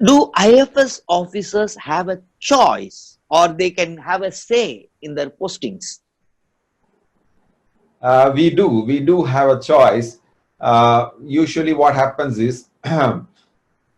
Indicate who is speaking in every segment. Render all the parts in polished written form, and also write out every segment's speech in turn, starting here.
Speaker 1: Do IFS officers have a choice or they can have a say in their postings?
Speaker 2: We do have a choice. Usually what happens is the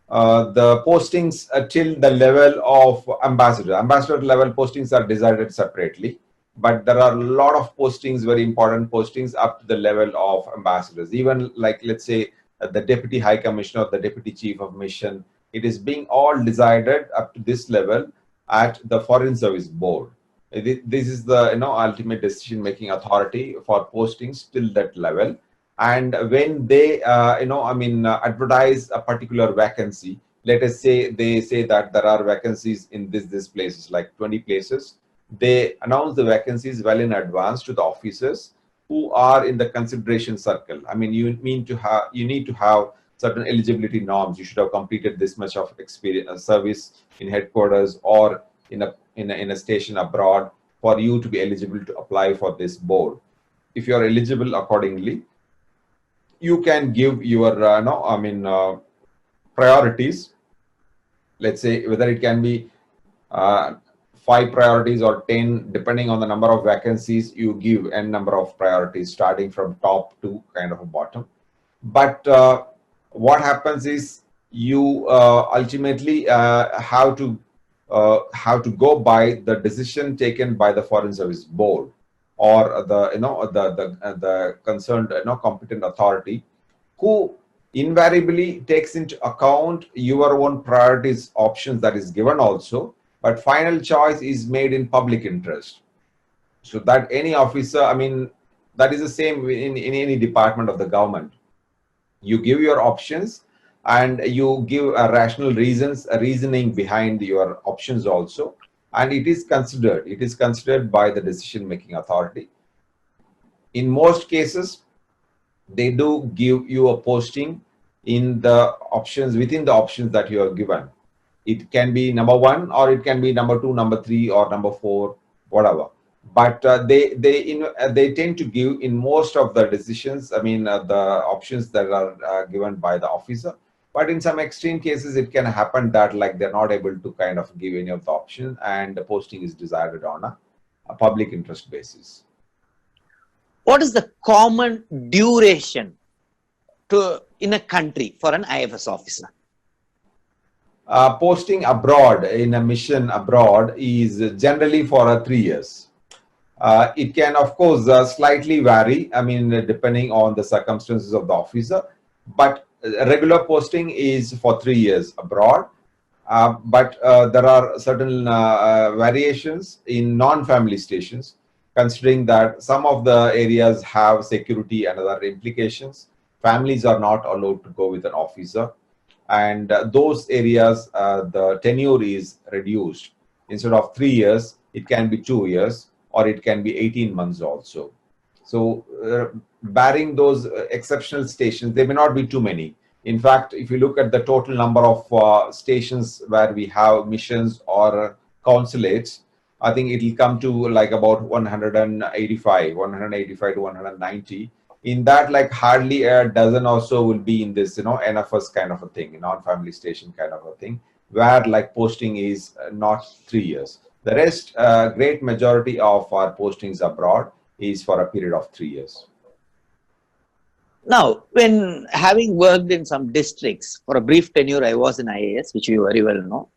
Speaker 2: postings till the level of ambassador level postings are decided separately, but there are a lot of postings, very important postings up to the level of ambassadors. Even like, let's say, the deputy high commissioner, the deputy chief of mission, it is being all decided up to this level at the foreign service board. This is the ultimate decision making authority for postings till that level. And when they advertise a particular vacancy, let us say they say that there are vacancies in this places, like 20 places. They announce the vacancies well in advance to the officers who are in the consideration circle. I mean, you need to have certain eligibility norms. You should have completed this much of experience service in headquarters or in a station abroad for you to be eligible to apply for this board. If you are eligible accordingly, you can give your priorities. Let's say whether it can be 5 priorities or 10, depending on the number of vacancies. You give n number of priorities starting from top to kind of a bottom. But what happens is you ultimately have to go by the decision taken by the foreign service board, or the concerned competent authority, who invariably takes into account your own priorities options that is given also, but final choice is made in public interest. So that any officer, I mean, that is the same in any department of the government. You give your options and you give rational reasons, a reasoning behind your options also, and it is considered by the decision making authority. In most cases, they do give you a posting in the options, within the options that you are given. It can be number 1, or it can be number 2, number 3, or number 4, whatever. But they tend to give in most of the decisions, I mean, the options that are given by the officer. But in some extreme cases, it can happen that like they're not able to kind of give any of the options, and the posting is decided on a public interest basis.
Speaker 1: What is the common duration in a country for an IFS officer?
Speaker 2: Posting abroad in a mission abroad is generally for 3 years. It can, of course, slightly vary, I mean, depending on the circumstances of the officer, but regular posting is for 3 years abroad. But there are certain variations in non-family stations, considering that some of the areas have security and other implications. Families are not allowed to go with an officer, and those areas, the tenure is reduced. Instead of 3 years, it can be 2 years, or it can be 18 months also. So barring those exceptional stations, there may not be too many. In fact, if you look at the total number of stations where we have missions or consulates, I think it will come to like about 185 to 190. In that, like hardly a dozen or so will be in this, NFS kind of a thing, non-family station kind of a thing, where like posting is not 3 years. The rest, great majority of our postings abroad is for a period of 3 years.
Speaker 1: Now, when having worked in some districts for a brief tenure, I was in IAS, which you very well know.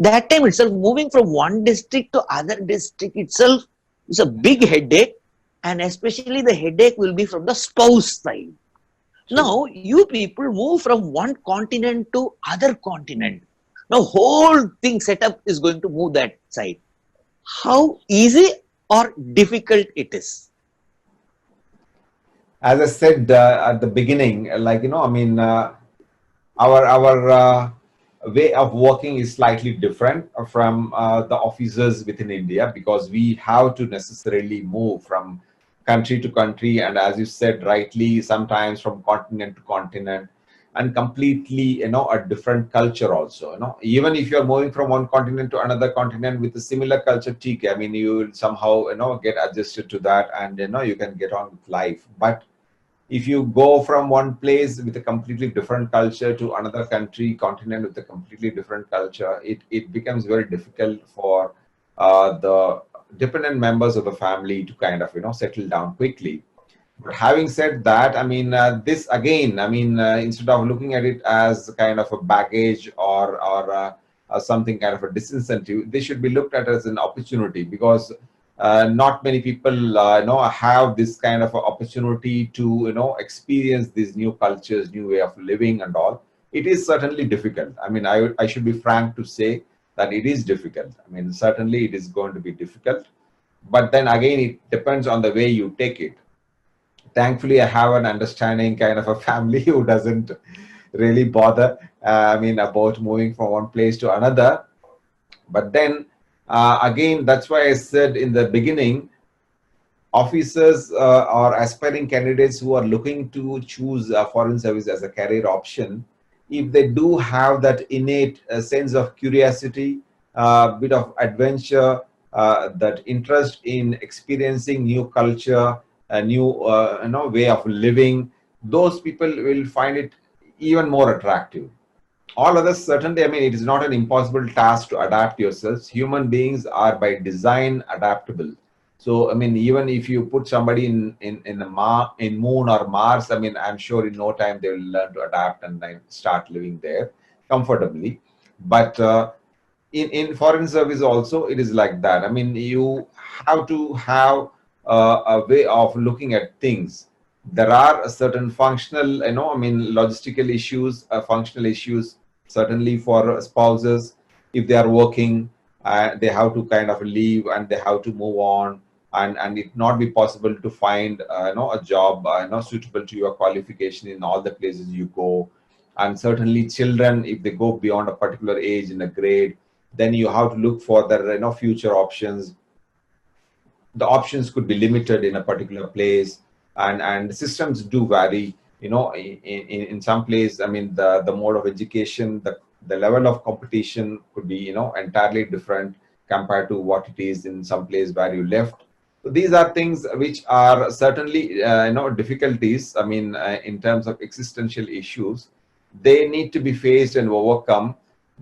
Speaker 1: That time itself, moving from one district to other district itself is a big headache, and especially the headache will be from the spouse side. Sure. Now, you people move from one continent to other continent. Now, whole thing setup is going to move that side. How easy or difficult it is?
Speaker 2: As I said at the beginning, like, our way of working is slightly different from the officers within India, because we have to necessarily move from country to country, and as you said rightly, sometimes from continent to continent, and completely, a different culture also. Even if you're moving from one continent to another continent with a similar culture, TK, I mean, you will somehow, get adjusted to that, and, you can get on with life. But If you go from one place with a completely different culture to another country, continent with a completely different culture, it becomes very difficult for the dependent members of the family to kind of, settle down quickly. But having said that, I mean, this again, I mean, instead of looking at it as kind of a baggage or something kind of a disincentive, they should be looked at as an opportunity, because not many people, have this kind of a opportunity to, experience these new cultures, new way of living and all. It is certainly difficult. I mean, I should be frank to say that it is difficult. I mean, certainly it is going to be difficult, but then again, it depends on the way you take it. Thankfully, I have an understanding kind of a family who doesn't really bother, I mean, about moving from one place to another. But then again, that's why I said in the beginning, officers or aspiring candidates who are looking to choose foreign service as a career option, if they do have that innate sense of curiosity, bit of adventure, that interest in experiencing new culture, a new way of living, those people will find it even more attractive. All others, certainly, I mean, it is not an impossible task to adapt yourselves. Human beings are by design adaptable. So I mean, even if you put somebody in moon or Mars, I mean, I'm sure in no time they will learn to adapt and then start living there comfortably. But in foreign service also, it is like that. I mean, you have to have a way of looking at things. There are a certain functional, I mean, logistical issues, functional issues, certainly for spouses. If they are working, they have to kind of leave and they have to move on, and it not be possible to find a job suitable to your qualification in all the places you go. And certainly children, if they go beyond a particular age in a grade, then you have to look for the future options. The options could be limited in a particular place, and systems do vary. In some place, I mean, the mode of education, the level of competition could be entirely different compared to what it is in some place where you left. So these are things which are certainly difficulties. I mean, in terms of existential issues, they need to be faced and overcome.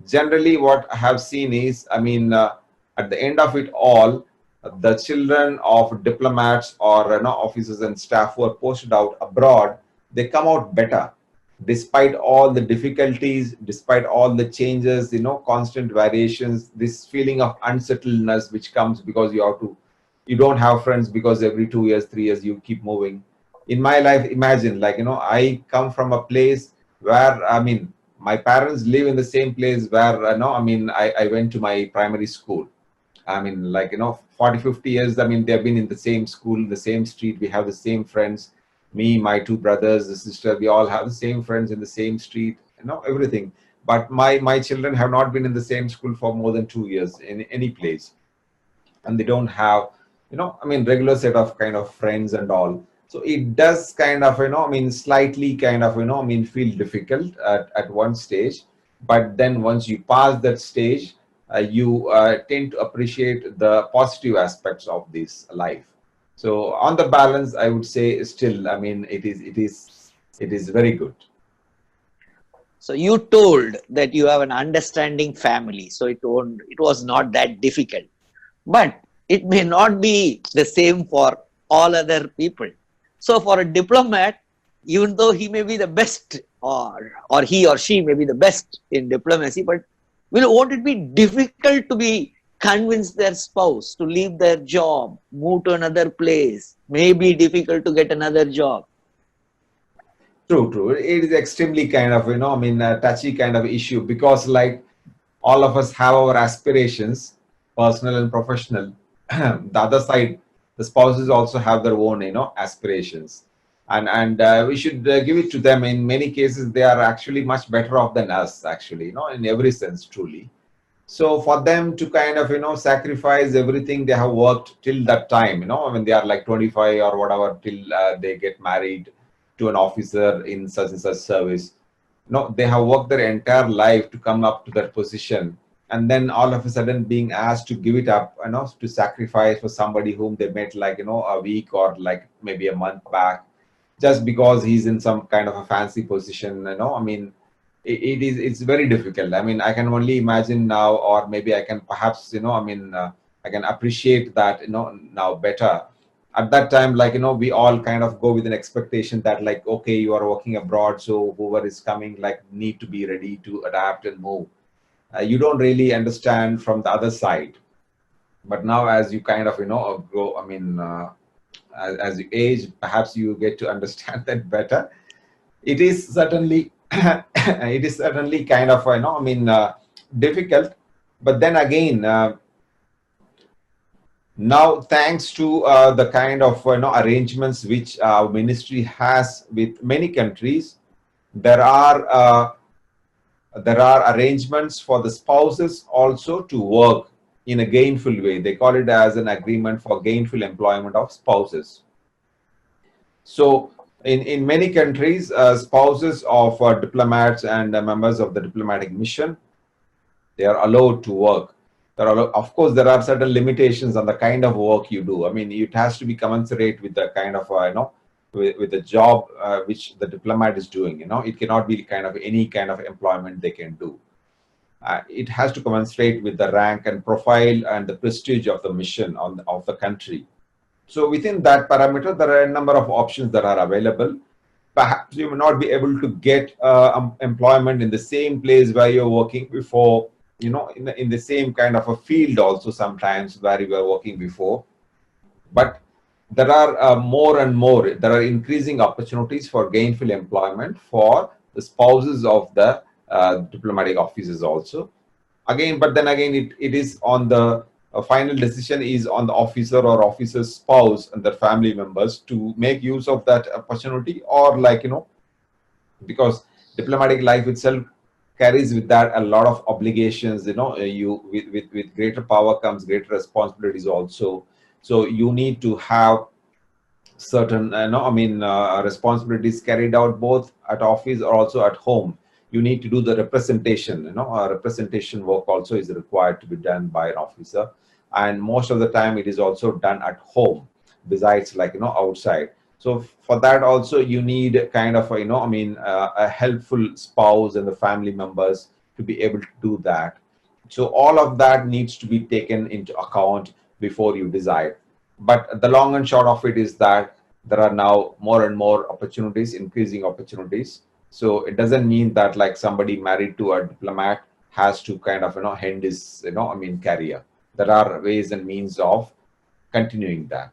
Speaker 2: Generally, what I have seen is, I mean, at the end of it all, the children of diplomats or officers and staff who are posted out abroad, they come out better, despite all the difficulties, despite all the changes, constant variations, this feeling of unsettledness which comes because you don't have friends, because every 2 years, 3 years you keep moving. In my life, imagine, like, I come from a place where, I mean, my parents live in the same place where, I mean, I went to my primary school. I mean, like, 40, 50 years, I mean, they've been in the same school, the same street, we have the same friends. Me, my two brothers, the sister, we all have the same friends in the same street, everything. But my children have not been in the same school for more than 2 years in any place. And they don't have, I mean, regular set of kind of friends and all. So it does kind of, I mean, slightly kind of, I mean, feel difficult at one stage. But then once you pass that stage, you tend to appreciate the positive aspects of this life. So on the balance, I would say still, I mean, it is very good.
Speaker 1: So you told that you have an understanding family, so it was not that difficult. But it may not be the same for all other people. So for a diplomat, even though he may be the best, or he or she may be the best in diplomacy, but won't it be difficult to be convince their spouse to leave their job, move to another place? May be difficult to get another job.
Speaker 2: True, true. It is extremely kind of, I mean, a touchy kind of issue, because like all of us have our aspirations, personal and professional. The other side, the spouses also have their own, aspirations. And we should give it to them. In many cases, they are actually much better off than us, actually, in every sense, truly. So for them to kind of, sacrifice everything they have worked till that time, I mean, they are like 25 or whatever, till they get married to an officer in such and such service. They have worked their entire life to come up to that position. And then all of a sudden being asked to give it up, to sacrifice for somebody whom they met like, a week or like maybe a month back. just because he's in some kind of a fancy position, I mean, it's very difficult. I mean, I can only imagine now, or maybe I can perhaps, I mean, I can appreciate that, now better. At that time, like, we all kind of go with an expectation that, like, okay, you are working abroad, so whoever is coming, like, need to be ready to adapt and move. You don't really understand from the other side. But now, as you kind of, grow, I mean, as you age, perhaps you get to understand that better. It is certainly it is certainly kind of, I mean, difficult. But then again, now, thanks to the kind of, arrangements which our ministry has with many countries, there are arrangements for the spouses also to work in a gainful way. They call it as an agreement for gainful employment of spouses. So in many countries, spouses of diplomats and members of the diplomatic mission, they are allowed to work. Of course, there are certain limitations on the kind of work you do. I mean, it has to be commensurate with the kind of, with the job which the diplomat is doing. It cannot be kind of any kind of employment they can do. It has to commensurate with the rank and profile and the prestige of the mission of the country. So within that parameter, there are a number of options that are available. Perhaps you may not be able to get employment in the same place where you're working before, in the same kind of a field also sometimes where you were working before. But there are more and more, there are increasing opportunities for gainful employment for the spouses of the diplomatic officers also. Again, but then again, it is on the final decision is on the officer or officer's spouse and their family members to make use of that opportunity, or like, because diplomatic life itself carries with that a lot of obligations. You with greater power comes greater responsibilities also. So you need to have certain, responsibilities carried out both at office or also at home. You need to do the representation. Representation work also is required to be done by an officer, and most of the time it is also done at home, besides, like, outside. So for that also you need kind of, a helpful spouse and the family members to be able to do that. So all of that needs to be taken into account before you decide. But the long and short of it is that there are now more and more opportunities, increasing opportunities. So it doesn't mean that, like, somebody married to a diplomat has to kind of, end his, career. There are ways and means of continuing that.